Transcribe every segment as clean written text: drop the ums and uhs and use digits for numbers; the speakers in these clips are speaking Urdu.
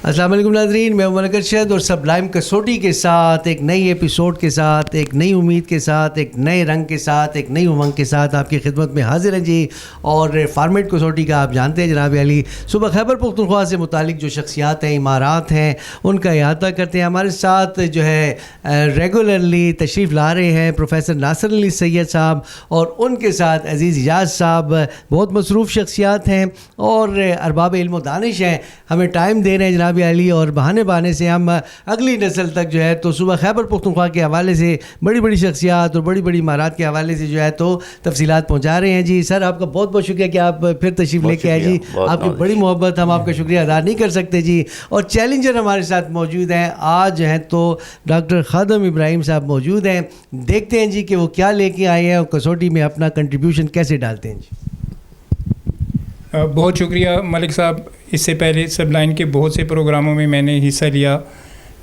السلام علیکم ناظرین، میں عمر ارشد اور سبلائم کسوٹی کے ساتھ ایک نئی ایپیسوڈ کے ساتھ، ایک نئی امید کے ساتھ، ایک نئے رنگ کے ساتھ، ایک نئی امنگ کے ساتھ آپ کی خدمت میں حاضر ہیں جی. اور فارمیٹ کسوٹی کا آپ جانتے ہیں جناب علی، صبح خیبر پختونخوا سے متعلق جو شخصیات ہیں، امارات ہیں، ان کا احاطہ کرتے ہیں. ہمارے ساتھ جو ہے ریگولرلی تشریف لا رہے ہیں پروفیسر ناصر علی سید صاحب، اور ان کے ساتھ عزیز اجاز صاحب. بہت مصروف شخصیات ہیں اور ارباب علم و دانش ہیں، ہمیں ٹائم دے رہے ہیں جناب علی، اور بہانے سے ہم اگلی نسل تک جو ہے تو صبح خیبر پختونخوا کے حوالے سے بڑی بڑی شخصیات اور بڑی بڑی امارات کے حوالے سے جو ہے تو تفصیلات پہنچا رہے ہیں جی. سر آپ کا بہت بہت شکریہ کہ آپ پھر تشریف لے کے آئے جی. آپ کی بڑی محبت، ہم آپ کا شکریہ ادا نہیں کر سکتے جی. اور چیلنجر ہمارے ساتھ موجود ہیں آج ہیں تو ڈاکٹر خادم ابراہیم صاحب موجود ہیں. دیکھتے ہیں جی کہ وہ کیا لے کے آئے ہیں اور کسوٹی میں اپنا کنٹریبیوشن کیسے ڈالتے ہیں جی. بہت شکریہ ملک صاحب. اس سے پہلے سب لائن کے بہت سے پروگراموں میں میں نے حصہ لیا،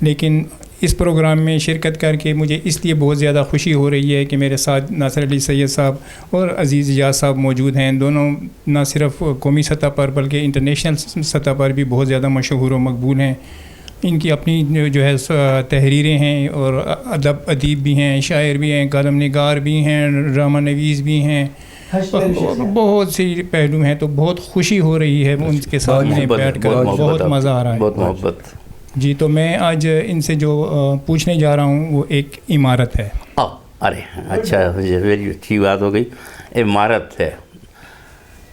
لیکن اس پروگرام میں شرکت کر کے مجھے اس لیے بہت زیادہ خوشی ہو رہی ہے کہ میرے ساتھ ناصر علی سید صاحب اور عزیز اجاز صاحب موجود ہیں. دونوں نہ صرف قومی سطح پر بلکہ انٹرنیشنل سطح پر بھی بہت زیادہ مشہور و مقبول ہیں. ان کی اپنی جو ہے تحریریں ہیں اور ادیب بھی ہیں، شاعر بھی ہیں، کالم نگار بھی ہیں، ڈرامہ نویس بھی ہیں، بہت سی پہلو ہیں. تو بہت خوشی ہو رہی ہے ان کے سامنے بیٹھ کر، بہت مزہ آ رہا ہے. بہت محبت جی. تو میں آج ان سے جو پوچھنے جا رہا ہوں وہ ایک عمارت ہے. ارے اچھا، ویری اچھی بات ہو گئی. عمارت ہے.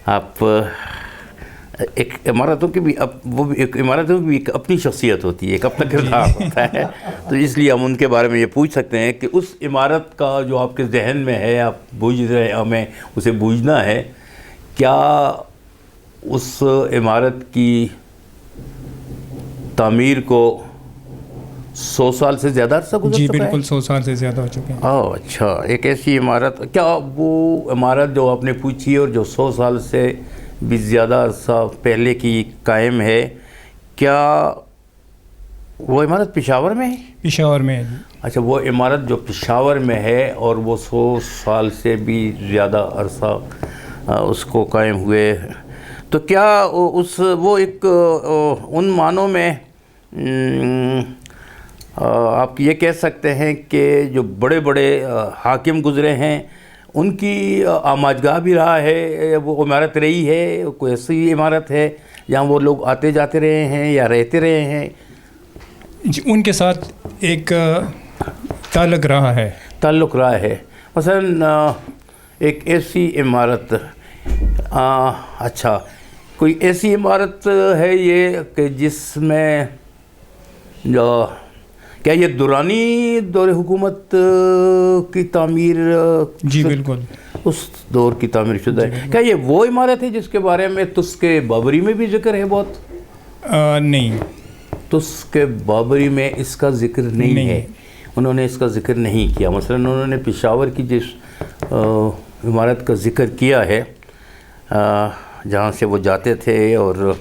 آپ ایک عمارتوں کی بھی وہ بھی ایک عمارتوں کی بھی ایک اپنی شخصیت ہوتی ہے، ایک اپنا کردار ہوتا ہے. تو اس لیے ہم ان کے بارے میں یہ پوچھ سکتے ہیں کہ اس عمارت کا جو آپ کے ذہن میں ہے، آپ بوجھ رہے ہیں، ہمیں اسے بوجھنا ہے. کیا اس عمارت کی تعمیر کو 100 سال سے زیادہ عرصہ گزر جی چکا ہے؟ بالکل 100 سال سے زیادہ ہو چکے ہیں. اچھا. ایک ایسی عمارت، کیا وہ عمارت جو آپ نے پوچھی اور جو 100 سال سے بھی زیادہ عرصہ پہلے کی قائم ہے، کیا وہ عمارت پشاور میں ہے؟ پشاور میں ہے. اچھا، وہ عمارت جو پشاور میں ہے اور وہ 100 سال سے بھی زیادہ عرصہ اس کو قائم ہوئے، تو کیا وہ ایک ان معنوں میں آپ یہ کہہ سکتے ہیں کہ جو بڑے بڑے حاکم گزرے ہیں ان کی آماجگاہ بھی رہا ہے، وہ عمارت رہی ہے؟ کوئی ایسی عمارت ہے جہاں وہ لوگ آتے جاتے رہے ہیں یا رہتے رہے ہیں؟ جی، ان کے ساتھ ایک تعلق رہا ہے. تعلق رہا ہے. مثلا ایک ایسی عمارت، اچھا، کوئی ایسی عمارت ہے یہ کہ جس میں کیا یہ دورانی دور حکومت کی تعمیر؟ جی بالکل اس دور کی تعمیر شدہ ہے. کیا یہ وہ عمارت ہے جس کے بارے میں تسک بابری میں بھی ذکر ہے؟ بہت نہیں، تسک بابری میں اس کا ذکر نہیں ہے. انہوں نے اس کا ذکر نہیں کیا. مثلا انہوں نے پشاور کی جس عمارت کا ذکر کیا ہے، جہاں سے وہ جاتے تھے اور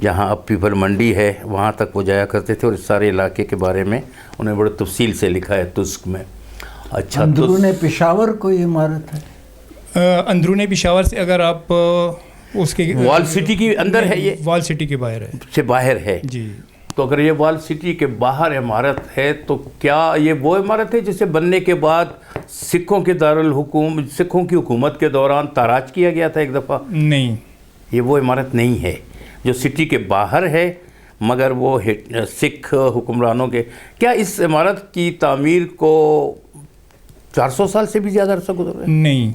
جہاں اب پیپل منڈی ہے وہاں تک وہ جایا کرتے تھے، اور اس سارے علاقے کے بارے میں انہوں نے بڑے تفصیل سے لکھا ہے تسک میں. اچھا، اندرون پشاور کوئی عمارت ہے؟ اندرون پشاور سے اگر آپ اس کے وال سٹی کے اندر ہے؟ یہ وال سٹی کے باہر ہے. سے باہر ہے. جی. تو اگر یہ وال سٹی کے باہر عمارت ہے تو کیا یہ وہ عمارت ہے جسے بننے کے بعد سکھوں کے سکھوں کی حکومت کے دوران تاراج کیا گیا تھا ایک دفعہ؟ نہیں، یہ وہ عمارت نہیں ہے جو سٹی کے باہر ہے، مگر وہ سکھ حکمرانوں کے. کیا اس عمارت کی تعمیر کو 400 سال سے بھی زیادہ عرصہ گزر رہا ہے؟ نہیں.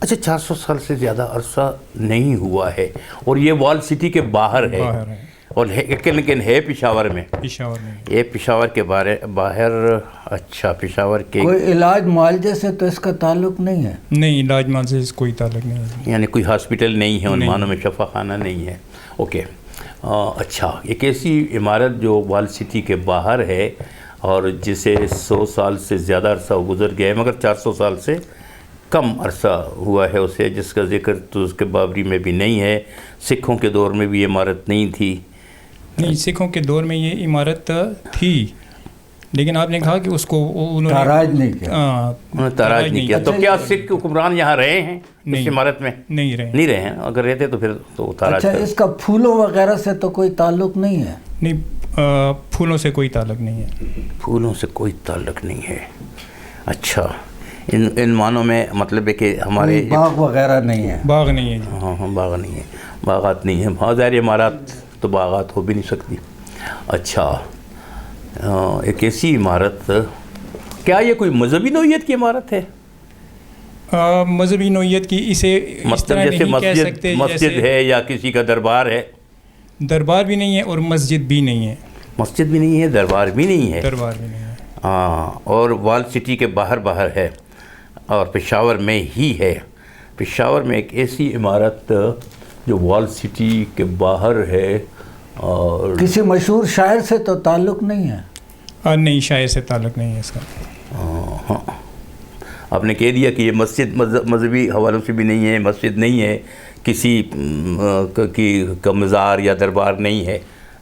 اچھا، 400 سال سے زیادہ عرصہ نہیں ہوا ہے، اور یہ وال سٹی کے باہر ہے، اور لیکن ہے پشاور میں. یہ پشاور کے باہر. اچھا، پشاور کے کوئی علاج معالجے سے تو اس کا تعلق نہیں ہے؟ نہیں، علاج معالجے سے کوئی تعلق نہیں ہے. یعنی کوئی ہاسپٹل نہیں ہے ان معنوں میں، شفا خانہ نہیں ہے. اوکے. اچھا، ایک ایسی عمارت جو وال سٹی کے باہر ہے اور جسے 100 سال سے زیادہ عرصہ گزر گیا ہے، مگر 400 سال سے کم عرصہ ہوا ہے اسے، جس کا ذکر تو اس کے بابری میں بھی نہیں ہے. سکھوں کے دور میں بھی یہ عمارت نہیں تھی. نہیں، سکھوں کے دور میں یہ عمارت تھی، لیکن آپ نے کہا کہ اس کو انہوں نے تاراج نہیں کیا. انہوں نے تاراج نہیں کیا. تو کیا سکھ حکمران یہاں رہے ہیں اس عمارت میں نہیں رہے ہیں؟ اگر رہتے تو پھر تو اتارا. اچھا اس کا پھولوں وغیرہ سے تو کوئی تعلق نہیں ہے؟ نہیں، پھولوں سے کوئی تعلق نہیں ہے. پھولوں سے کوئی تعلق نہیں ہے. اچھا، ان معنوں میں مطلب ہے کہ ہمارے باغ وغیرہ نہیں ہے؟ باغ نہیں ہے جی. ہاں باغ نہیں ہے، باغات نہیں ہیں. بہت ساری عمارات تو باغات ہو بھی نہیں سکتی. اچھا، ایک ایسی عمارت، کیا یہ کوئی مذہبی نوعیت کی عمارت ہے؟ مذہبی نوعیت کی اسے اس طرح نہیں کہہ سکتے. مسجد ہے یا کسی کا دربار ہے؟ دربار بھی نہیں ہے اور مسجد بھی نہیں ہے. مسجد بھی نہیں ہے، دربار بھی نہیں ہے. دربار بھی نہیں ہے. ہاں، اور وال سٹی کے باہر ہے اور پشاور میں ہی ہے. پشاور میں ایک ایسی عمارت جو وال سٹی کے باہر ہے. اور کسی مشہور شاعر سے تو تعلق نہیں ہے؟ نہیں، شاعر سے تعلق نہیں ہے اس کا. ہاں، آپ نے کہہ دیا کہ یہ مسجد مذہبی حوالوں سے بھی نہیں ہے، مسجد نہیں ہے، کسی کا مزار یا دربار نہیں ہے.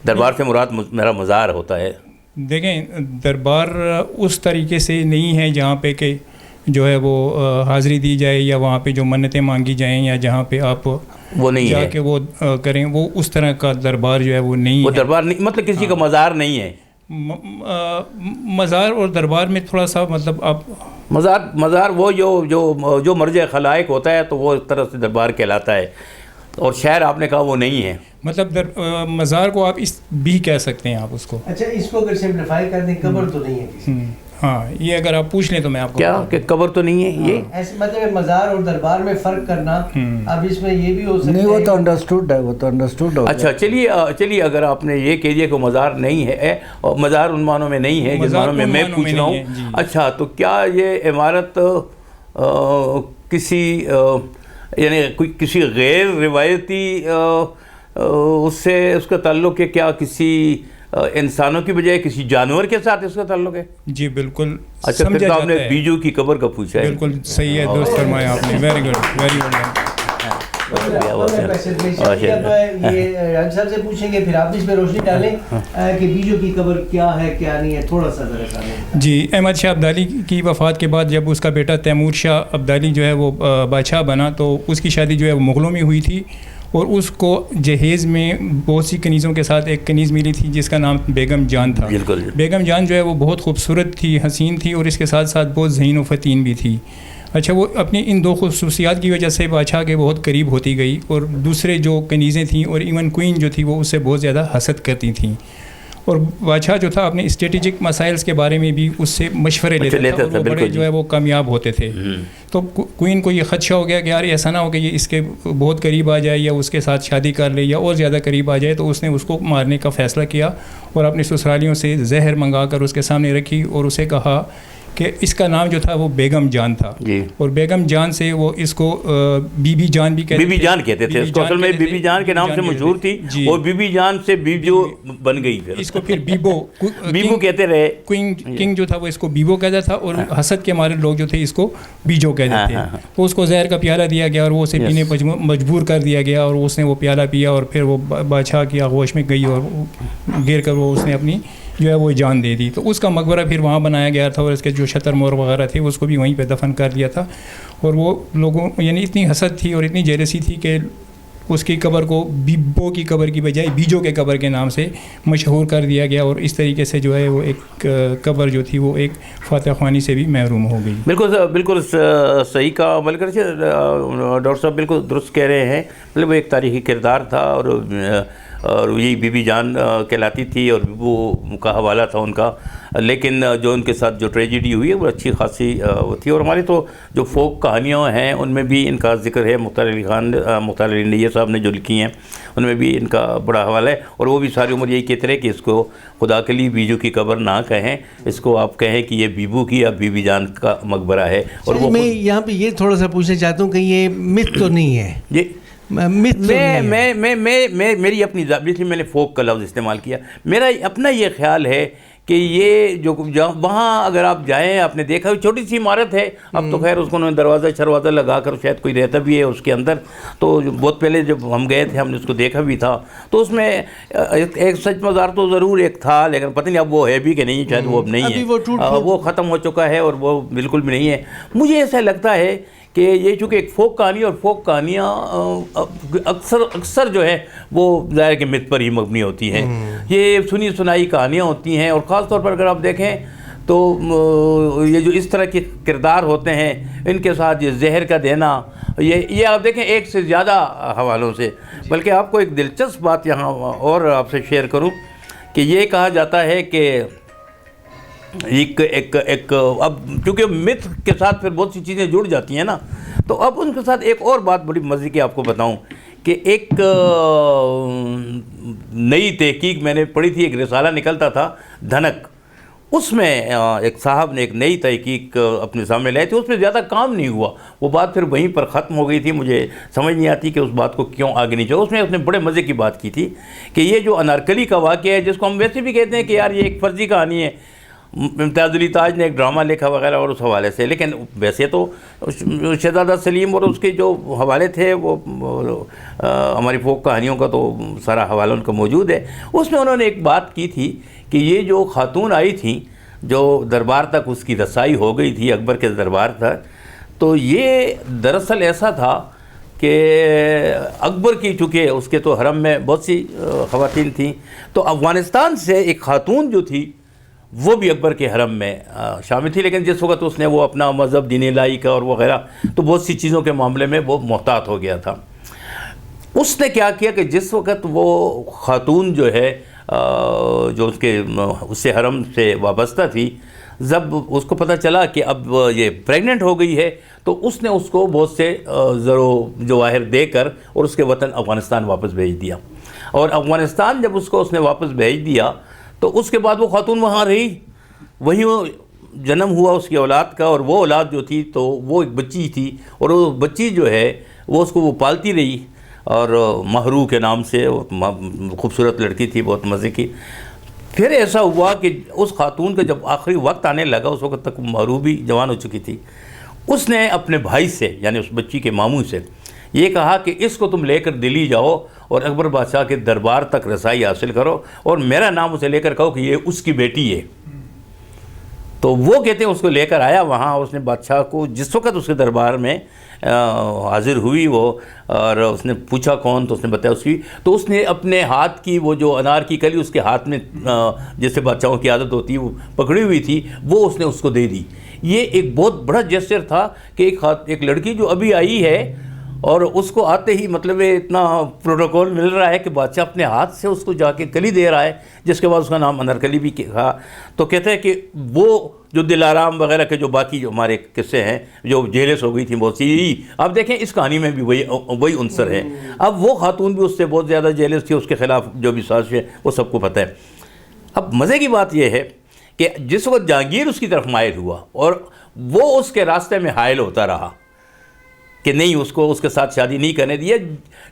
دربار سے مراد میرا مزار ہوتا ہے. دیکھیں، دربار اس طریقے سے نہیں ہے جہاں پہ کہ جو ہے وہ حاضری دی جائے یا وہاں پہ جو منتیں مانگی جائیں یا جہاں پہ آپ وہ نہیں جا ہے کے وہ کریں. وہ اس طرح کا دربار جو ہے وہ نہیں وہ ہے. دربار نہیں، مطلب کسی کا مزار نہیں ہے. مزار اور دربار میں تھوڑا سا مطلب آپ مزار وہ جو مرجع خلائق ہوتا ہے تو وہ اس طرح سے دربار کہلاتا ہے. اور شہر آپ نے کہا وہ نہیں ہے. مطلب مزار کو آپ اس بھی کہہ سکتے ہیں آپ اس کو. اچھا، اس کو اگر سمپلیفائی کر دیں، قبر تو نہیں ہے کسی. ہاں، یہ اگر آپ پوچھ لیں تو میں آپ کو کیا کہ قبر تو نہیں ہے. یہ ایسے مطلب مزار اور دربار میں فرق کرنا، اب اس میں یہ بھی ہو سکتا ہے. نہیں، وہ تو انڈرسٹوڈ ہے، وہ تو انڈرسٹوڈ ہو. اچھا، چلیے اگر آپ نے یہ کہہ دیا کہ مزار نہیں ہے اور مزار ان معنوں میں نہیں ہے جس معنوں میں پوچھ رہا ہوں. اچھا، تو کیا یہ عمارت کسی یعنی کسی غیر روایتی اس کا تعلق ہے؟ کیا کسی انسانوں کی بجائے کسی جانور کے ساتھ اس کا تعلق ہے؟ جی بالکل. اچھا، پھر تو آپ نے بیجو کی قبر کا پوچھا ہے. بالکل صحیح ہے، درست فرمایا آپ نے. Very good, very good. یہ صاحب سے پوچھیں گے، پھر آپ اس پہ روشنی ڈالیں کہ بیجو کی قبر کیا ہے کیا نہیں ہے، تھوڑا سا ذرا. جی، احمد شاہ ابدالی کی وفات کے بعد جب اس کا بیٹا تیمور شاہ ابدالی جو ہے وہ بادشاہ بنا تو اس کی شادی جو ہے وہ مغلوں میں ہوئی تھی اور اس کو جہیز میں بہت سی کنیزوں کے ساتھ ایک کنیز ملی تھی جس کا نام بیگم جان تھا. بیگم جان جو ہے وہ بہت خوبصورت تھی، حسین تھی اور اس کے ساتھ ساتھ بہت ذہین و فتین بھی تھی. اچھا، وہ اپنی ان دو خصوصیات کی وجہ سے بادشاہ کے بہت قریب ہوتی گئی اور دوسرے جو کنیزیں تھیں اور ایون کوئین جو تھی وہ اس سے بہت زیادہ حسد کرتی تھیں. اور بادشاہ جو تھا اپنے اسٹریٹجک مسائل کے بارے میں بھی اس سے مشورے لیتا تھا اور وہ بڑے جو ہے وہ کامیاب ہوتے تھے. تو کوئین کو یہ خدشہ ہو گیا کہ یار ایسا نہ ہو کہ یہ اس کے بہت قریب آ جائے یا اس کے ساتھ شادی کر لے یا اور زیادہ قریب آ جائے. تو اس نے اس کو مارنے کا فیصلہ کیا اور اپنے سسرالیوں سے زہر منگا کر اس کے سامنے رکھی اور اسے کہا کہ اس کا نام جو تھا وہ بیگم جان تھا. اور بیگم جان سے وہ اس کو بی بی جان بھی کہتے تھے. اس کو اصل میں بی بی جان کے نام سے مشہور تھی اور بی بی جان سے بیجو بن گئی. پھر اس کو پھر بیبو کہتے رہے. کنگ جو تھا وہ اس کو بیبو کہتا تھا اور حسد کے مارے لوگ جو تھے اس کو بیجو کہتے تھے. تو اس کو زہر کا پیالہ دیا گیا اور وہ اسے پینے مجبور کر دیا گیا اور اس نے وہ پیالہ پیا اور پھر وہ بادشاہ کی آغوش میں گئی اور گر کر وہ اس نے اپنی جو ہے وہ جان دے دی. تو اس کا مقبرہ پھر وہاں بنایا گیا تھا اور اس کے جو شتر مور وغیرہ تھے اس کو بھی وہیں پہ دفن کر دیا تھا. اور وہ لوگوں یعنی اتنی حسد تھی اور اتنی جیلسی تھی کہ اس کی قبر کو بیبو کی قبر کی بجائے بیجو کے قبر کے نام سے مشہور کر دیا گیا اور اس طریقے سے جو ہے وہ ایک قبر جو تھی وہ ایک فاتح خوانی سے بھی محروم ہو گئی. بالکل صحیح کا عمل کر ڈاکٹر صاحب بالکل درست کہہ رہے ہیں. مطلب وہ ایک تاریخی کردار تھا اور یہی بی بی جان کہلاتی تھی اور بیبو کا حوالہ تھا ان کا. لیکن جو ان کے ساتھ جو ٹریجڈی ہوئی ہے وہ اچھی خاصی وہ تھی. اور ہماری تو جو فوک کہانیاں ہیں ان میں بھی ان کا ذکر ہے. مختار علی نیہ صاحب نے جو لکھی ہیں ان میں بھی ان کا بڑا حوالہ ہے. اور وہ بھی ساری عمر یہی کہتے رہے کہ اس کو خدا کے لیے بیجو کی قبر نہ کہیں، اس کو آپ کہیں کہ یہ بیبو کی یا بی بی جان کا مقبرہ ہے. اور وہ میں یہاں پہ یہ تھوڑا سا پوچھنا چاہتا ہوں کہ یہ مت تو نہیں ہے؟ میری اپنی میں نے فوک کا لفظ استعمال کیا. میرا اپنا یہ خیال ہے کہ یہ جو وہاں اگر آپ جائیں، آپ نے دیکھا چھوٹی سی عمارت ہے. اب تو خیر اس کو انہوں نے دروازہ لگا کر شاید کوئی رہتا بھی ہے اس کے اندر. تو بہت پہلے جب ہم گئے تھے ہم نے اس کو دیکھا بھی تھا. تو اس میں ایک سچ مزار تو ضرور ایک تھا، لیکن پتہ نہیں اب وہ ہے بھی کہ نہیں. شاید وہ اب نہیں ہے، وہ ختم ہو چکا ہے اور وہ بالکل بھی نہیں ہے. مجھے ایسا لگتا ہے کہ یہ چونکہ ایک فوک کہانی اور فوک کہانیاں اکثر جو ہے وہ ظاہر کہ مت پر ہی مبنی ہوتی ہیں. یہ سنی سنائی کہانیاں ہوتی ہیں, اور خاص طور پر اگر آپ دیکھیں تو یہ جو اس طرح کے کردار ہوتے ہیں ان کے ساتھ یہ زہر کا دینا, یہ آپ دیکھیں ایک سے زیادہ حوالوں سے. بلکہ آپ کو ایک دلچسپ بات یہاں اور آپ سے شیئر کروں کہ یہ کہا جاتا ہے کہ ایک اب چونکہ متھ کے ساتھ پھر بہت سی چیزیں جڑ جاتی ہیں نا, تو اب ان کے ساتھ ایک اور بات بڑی مزے کی آپ کو بتاؤں کہ ایک نئی تحقیق میں نے پڑھی تھی, ایک رسالہ نکلتا تھا دھنک, اس میں ایک صاحب نے ایک نئی تحقیق اپنے سامنے لائی تھی. اس میں زیادہ کام نہیں ہوا, وہ بات پھر وہیں پر ختم ہو گئی تھی. مجھے سمجھ نہیں آتی کہ اس بات کو کیوں آگے نہیں چلا. اس نے بڑے مزے کی بات کی تھی کہ یہ جو انارکلی کا واقعہ ہے, جس کو ہم ویسے بھی کہتے ہیں کہ یار یہ ایک فرضی کہانی ہے, امتیاز علی تاج نے ایک ڈرامہ لکھا وغیرہ اور اس حوالے سے, لیکن ویسے تو شہزادہ سلیم اور اس کے جو حوالے تھے وہ ہماری فوک کہانیوں کا تو سارا حوالہ ان کا موجود ہے. اس میں انہوں نے ایک بات کی تھی کہ یہ جو خاتون آئی تھیں جو دربار تک اس کی رسائی ہو گئی تھی, اکبر کے دربار تک, تو یہ دراصل ایسا تھا کہ اکبر کی چونکہ اس کے تو حرم میں بہت سی خواتین تھیں, تو افغانستان سے ایک خاتون جو تھی وہ بھی اکبر کے حرم میں شامل تھی, لیکن جس وقت اس نے وہ اپنا مذہب دین الہی کا اور وغیرہ تو بہت سی چیزوں کے معاملے میں وہ محتاط ہو گیا تھا. اس نے کیا کیا کہ جس وقت وہ خاتون جو ہے جو اس سے حرم سے وابستہ تھی, جب اس کو پتہ چلا کہ اب یہ پریگننٹ ہو گئی ہے, تو اس نے اس کو بہت سے زر و جواہر دے کر اور اس کے وطن افغانستان واپس بھیج دیا. اور افغانستان جب اس نے واپس بھیج دیا تو اس کے بعد وہ خاتون وہاں رہی, وہیں وہ جنم ہوا اس کی اولاد کا, اور وہ اولاد جو تھی تو وہ ایک بچی تھی, اور وہ بچی جو ہے وہ اس کو وہ پالتی رہی, اور مہرو کے نام سے, خوبصورت لڑکی تھی بہت مزے کی. پھر ایسا ہوا کہ اس خاتون کا جب آخری وقت آنے لگا, اس وقت تک مہرو بھی جوان ہو چکی تھی, اس نے اپنے بھائی سے یعنی اس بچی کے ماموں سے یہ کہا کہ اس کو تم لے کر دلی جاؤ اور اکبر بادشاہ کے دربار تک رسائی حاصل کرو, اور میرا نام اسے لے کر کہو کہ یہ اس کی بیٹی ہے. تو وہ کہتے ہیں اس کو لے کر آیا وہاں, اس نے بادشاہ کو جس وقت اس کے دربار میں حاضر ہوئی وہ, اور اس نے پوچھا کون, تو اس نے بتایا اس کی, تو اس نے اپنے ہاتھ کی وہ جو انار کی کلی اس کے ہاتھ میں جیسے بادشاہوں کی عادت ہوتی ہے وہ پکڑی ہوئی تھی, وہ اس نے اس کو دے دی. یہ ایک بہت بڑا جیسچر تھا کہ ایک لڑکی جو ابھی آئی ہے اور اس کو آتے ہی مطلب اتنا پروٹوکول مل رہا ہے کہ بادشاہ اپنے ہاتھ سے اس کو جا کے کلی دے رہا ہے, جس کے بعد اس کا نام انارکلی بھی کہا. تو کہتے ہیں کہ وہ جو دلارام وغیرہ کے جو باقی جو ہمارے قصے ہیں جو جیلس ہو گئی تھیں بہت سی, اب دیکھیں اس کہانی میں بھی وہی عنصر ہے. اب وہ خاتون بھی اس سے بہت زیادہ جیلس تھی, اس کے خلاف جو بھی سازش ہے وہ سب کو پتہ ہے. اب مزے کی بات یہ ہے کہ جس وقت جہانگیر اس کی طرف مائل ہوا اور وہ اس کے راستے میں حائل ہوتا رہا کہ نہیں اس کو اس کے ساتھ شادی نہیں کرنے دی,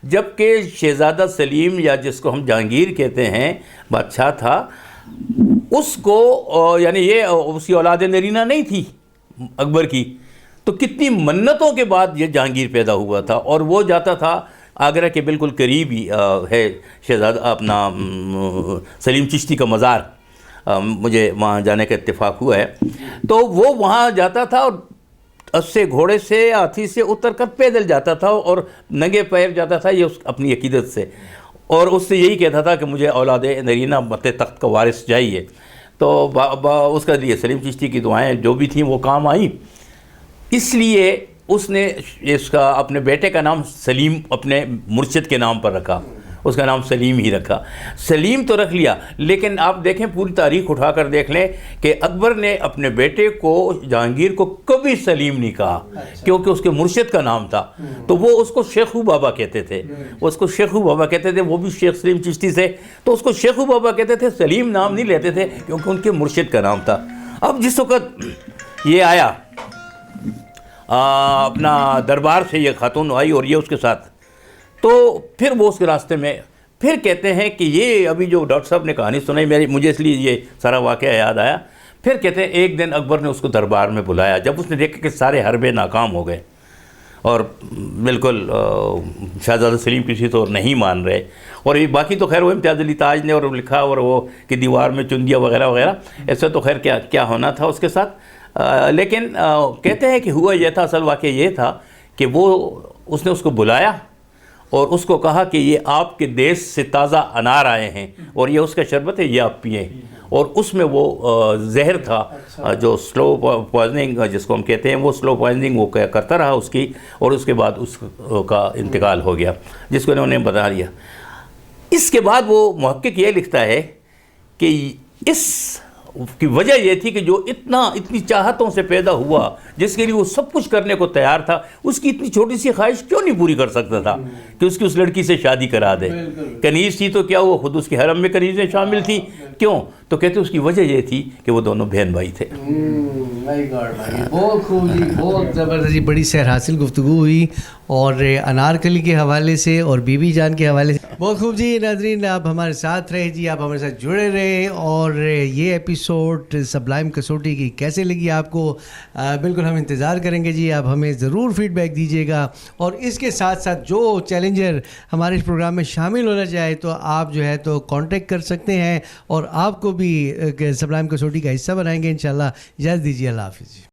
جبکہ شہزادہ سلیم یا جس کو ہم جہانگیر کہتے ہیں بادشاہ تھا, اس کو یعنی یہ اس کی اولاد نرینہ نہیں تھی اکبر کی, تو کتنی منتوں کے بعد یہ جہانگیر پیدا ہوا تھا. اور وہ جاتا تھا آگرہ کے بالکل قریب ہی ہے شہزادہ اپنا سلیم چشتی کا مزار, مجھے وہاں جانے کا اتفاق ہوا ہے. تو وہ وہاں جاتا تھا اور اس سے گھوڑے سے ہاتھی سے اتر کر پیدل جاتا تھا اور ننگے پیر جاتا تھا, یہ اپنی عقیدت سے, اور اس سے یہی کہتا تھا کہ مجھے اولاد نرینہ مت تخت کا وارث چاہیے. تو اس کا لیے سلیم چشتی کی دعائیں جو بھی تھیں وہ کام آئیں, اس لیے اس نے اس کا اپنے بیٹے کا نام سلیم اپنے مرشد کے نام پر رکھا, اس کا نام سلیم ہی رکھا. سلیم تو رکھ لیا, لیکن آپ دیکھیں پوری تاریخ اٹھا کر دیکھ لیں کہ اکبر نے اپنے بیٹے کو جہانگیر کو کبھی سلیم نہیں کہا, کیونکہ اس کے مرشد کا نام تھا. تو وہ اس کو شیخو بابا کہتے تھے, وہ بھی شیخ سلیم چشتی سے, تو اس کو شیخو بابا کہتے تھے, سلیم نام نہیں لیتے تھے کیونکہ ان کے مرشد کا نام تھا. اب جس وقت یہ آیا اپنا دربار سے, یہ خاتون آئی اور یہ اس کے ساتھ, تو پھر وہ اس کے راستے میں پھر کہتے ہیں کہ یہ ابھی جو ڈاکٹر صاحب نے کہانی سنائی مجھے اس لیے یہ سارا واقعہ یاد آیا. پھر کہتے ہیں ایک دن اکبر نے اس کو دربار میں بلایا, جب اس نے دیکھا کہ سارے حربے ناکام ہو گئے اور بالکل شہزادہ سلیم کسی طور نہیں مان رہے, اور یہ باقی تو خیر وہ امتیاز علی تاج نے اور لکھا اور وہ کہ دیوار میں چن دیا وغیرہ وغیرہ, ایسا تو خیر کیا ہونا تھا اس کے ساتھ. لیکن کہتے ہیں کہ ہوا یہ تھا, اصل واقعہ یہ تھا کہ وہ اس نے اس کو بلایا اور اس کو کہا کہ یہ آپ کے دیش سے تازہ انار آئے ہیں اور یہ اس کا شربت ہے، یہ آپ پئیں. اور اس میں وہ زہر تھا جو سلو پوائزننگ جس کو ہم کہتے ہیں، وہ سلو پوائزننگ وہ کرتا رہا اس کی، اور اس کے بعد اس کا انتقال ہو گیا، جس کو انہوں نے بتا دیا. اس کے بعد وہ محقق یہ لکھتا ہے کہ اس کی وجہ یہ تھی کہ جو اتنی چاہتوں سے پیدا ہوا، جس کے لیے وہ سب کچھ کرنے کو تیار تھا، اس کی اتنی چھوٹی سی خواہش کیوں نہیں پوری کر سکتا تھا کہ اس کی اس لڑکی سے شادی کرا دے. کنیز تھی تو کیا وہ خود اس کے حرم میں کنیزیں شامل تھیں؟ کیوں؟ تو کہتے اس کی وجہ یہ تھی کہ وہ دونوں بہن بھائی تھے. بہت خوب جی، بہت زبردست جی، بڑی سیر حاصل گفتگو ہوئی، اور انارکلی کے حوالے سے اور بی بی جان کے حوالے سے بہت خوب جی. ناظرین آپ ہمارے ساتھ رہے جی، آپ ہمارے ساتھ جڑے رہے. اور یہ ایپیسوڈ سبلائم کسوٹی کی کیسے لگی آپ کو، بالکل ہم انتظار کریں گے جی. آپ ہمیں ضرور فیڈ بیک دیجیے گا، اور اس کے ساتھ ساتھ جو چیلنجر ہمارے اس پروگرام میں شامل ہونا چاہے تو آپ جو ہے تو کانٹیکٹ کر سکتے ہیں، اور آپ کو بھی سبلائم کسوٹی کا حصہ بنائیں گے انشاءاللہ. اجازت دیجیے، اللہ حافظ.